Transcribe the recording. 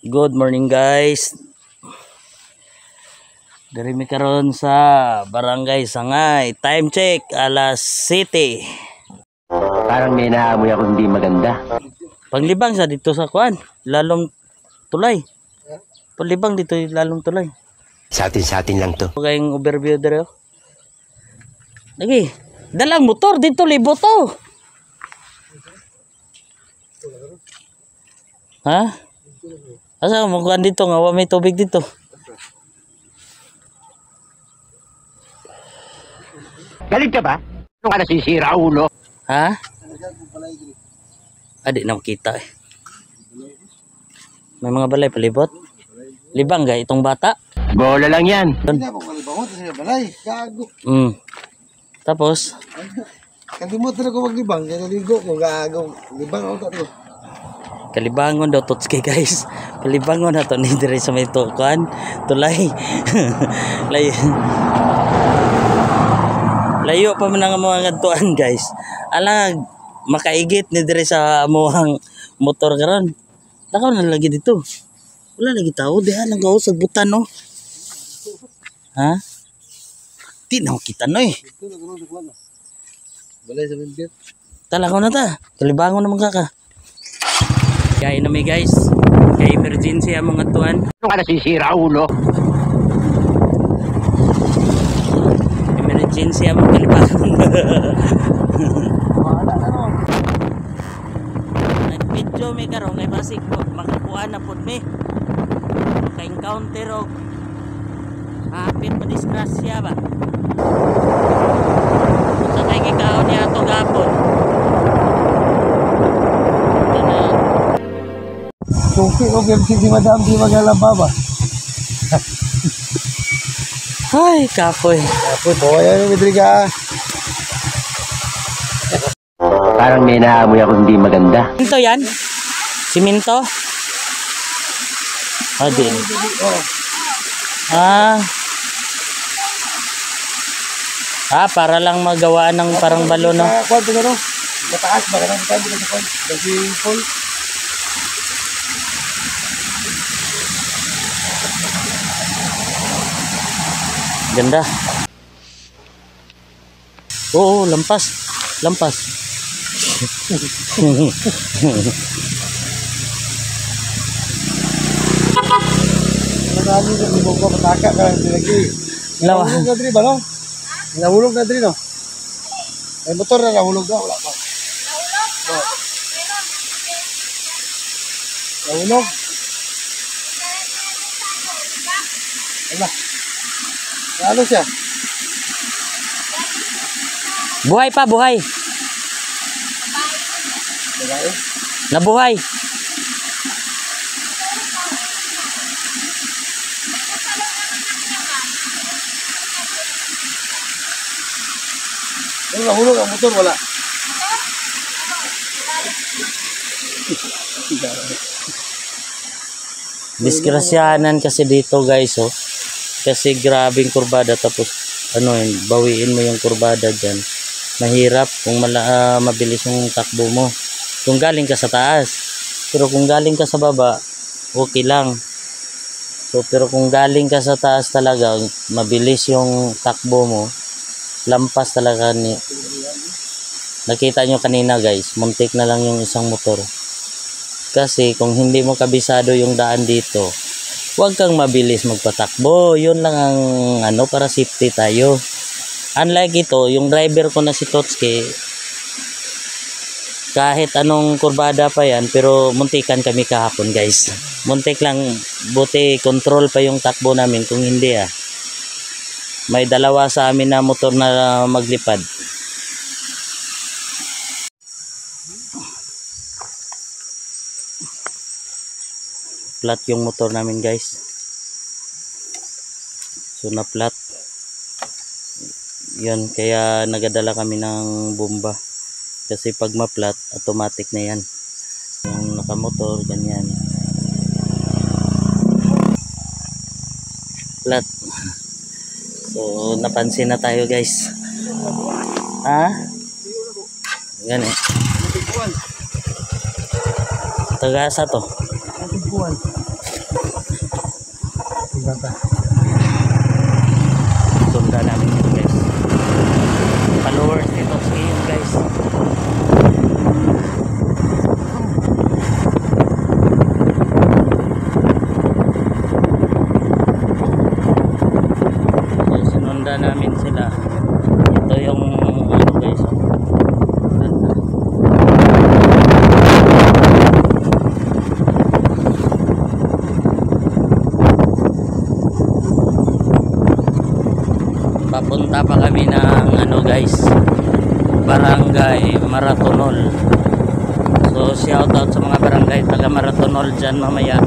Good morning guys. Dari mi karon sa Barangay Sangay. Time check alas 7. Parang may naamoy ako hindi maganda. Panglibang sa dito sa kuan, lalong tulay. Panglibang dito lalong tulay. Sa atin lang to. Kayong overview dere. Lagi, dalang motor dito libot to. Ha? Asa mo kuan dito nga wa may tubig dito. Galit ka ba? Ano ka nasisira, ulo? Ha? Adi na makita eh. May mga balay palibot. Libang ga itong bata. Bola lang yan. Tapos Kalimot na ako maglibang, kaya naligo ko, gaagaw, libang ako tato. kalibangon daw totski guys. Kalibangon na to ni dire sa may tukuan. Tulay. Layo pa man ang mga ngadtuan guys. Alang makaigit ni dire sa amuhang motor karon. Takaw na lagi dito. Wala lagi tao diha nagaw sa butan no. Ha? Di na kita no eh. Balay sa bibit. Talakaw na ta. Kalibangon naman ka. Kaya na may guys. Kaya emergency ang mga tuan. Ano ka nasisira, ulo? Emergency ang mga kalibangon. Nag-video may karong kay basig po. Makakuha na po may. Maka-encounter o hapit pa disgrasya ba? Sa tayo kikaon niya ito gapon. Suki o si madam di magalaba ba? Ay, kapoy. Apo, boya ni Midriga. Parang may naamoy ako hindi maganda. Siminto yan? Siminto? Ah, din. Para lang magawaan ng parang balon, no? Kwan to no? Mataas ba kanang tayo sa kwan? Kasi full. Ganda. Oo, lampas. Lampas. Marami na libog ko pataka ka lagi. Lawa. Nahulog na diri ba no? Nahulog na diri no? Ay motor na nahulog na wala pa. Nahulog. Ala. Ano siya? Buhay pa, buhay. Babae. Nabuhay. Ano nahulog ang motor wala? Diskrasyanan kasi dito guys, oh. Kasi grabing kurbada tapos bawiin mo yung kurbada dyan. Mahirap kung mabilis yung takbo mo. Kung galing ka sa taas. Pero kung galing ka sa baba, okay lang. So, pero kung galing ka sa taas talaga, mabilis yung takbo mo. Lampas talaga ni. Nakita nyo kanina guys, muntik na lang yung isang motor. Kasi kung hindi mo kabisado yung daan dito, huwag kang mabilis magpatakbo. Yun lang ang para safety tayo. Unlike ito, yung driver ko na si Totski, kahit anong kurbada pa yan, pero muntikan kami kahapon guys. Muntik lang, buti control pa yung takbo namin. Kung hindi may dalawa sa amin na motor na maglipad. Flat yung motor namin guys. So na flat. Yun, kaya nagadala kami ng bomba. Kasi pag ma-flat, automatic na yan. Yung nakamotor, ganyan. Flat. So napansin na tayo guys. Ha? Yan eh. Taga sa to? Ibata. Tunda namin yun guys. Followers nito sa iyo guys. So sinunda namin sila. Ito yung ano guys. Ganda. Papunta pa kami ng ano guys, Barangay Maratonol. So shout out sa mga barangay taga Maratonol dyan mamaya.